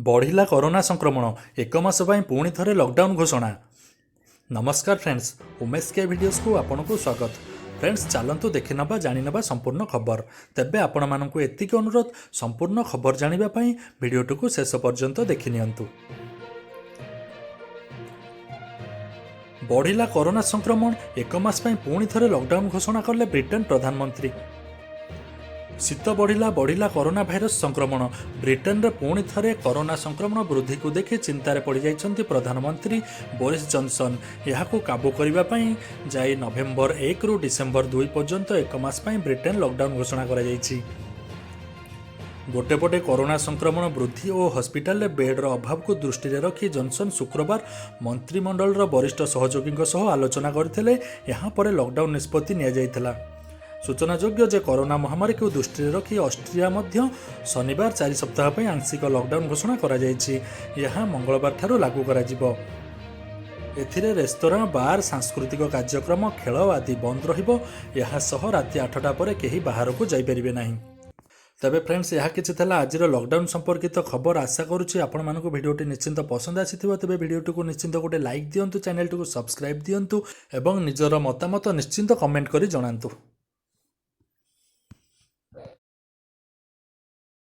बढ़िला corona संक्रमण एक मास पुणी थे लॉकडाउन घोषणा। नमस्कार फ्रेंड्स, उमेश के वीडियोस को आपन को स्वागत। फ्रेंड्स, चलतु देखि नबा जानि नबा संपूर्ण खबर। तेबे आपण मानकु एतिक अनुरोध, संपूर्ण खबर जानिबा पई वीडियोटी को शेष पर्यंत देखि नियंतु। बढ़िला कोरोना संक्रमण एक मास पुणी थे लॉकडाउन घोषणा कले ब्रिटेन प्रधानमंत्री। शीत बढ़िला कोरोना भाइरस संक्रमण। ब्रिटेन रे पुणी थे कोरोना संक्रमण वृद्धि को देखि चिंतार पड़ जाइछन्ति प्रधानमंत्री बोरिस जॉनसन। यहाकू काबू करबा पई जाई नवेम्बर 1 रु डिसेम्बर 2 पर्यंत एक मास पई ब्रिटेन लॉकडाउन घोषणा करा जाइछि। गोटेपटे कोरोना संक्रमण वृद्धि और हॉस्पिटल बेड्र अभाव को दृष्टि रखी जॉनसन शुक्रवार मंत्रिमंडल वरिष्ठ सहयोगी आलोचना करथिले। यहाँ पर लॉकडाउन निष्पत्ति निया जाइथिला। सूचनायोग्य जे कोरोना महामारी को दृष्टि रखी ऑस्ट्रिया मध्य शनिवार 4 सप्ताह आंशिक लॉकडाउन घोषणा करा जाइछि। यह मंगलवार ठारू लागू करा जिवो। एथिरे रेस्तोरां, बार, सांस्कृतिक कार्यक्रम, खेल आदि बंद रहिबो। यह सह राति 8टा पर केही बाहर को जाई परिबे नाही। तबे फ्रेंड्स, यह किछि थला आजिर लॉकडाउन संपर्कित खबर। आशा करुछि आपण मानको भिडियोटी निश्चिंत पसंद आसीथिबो। तबे भिडियोटी को निश्चिंत गोटे लाइक दियंतु, चैनल को सब्सक्राइब दियंतु एवं निजर मतामत निश्चिंत कमेंट करी जणांतु।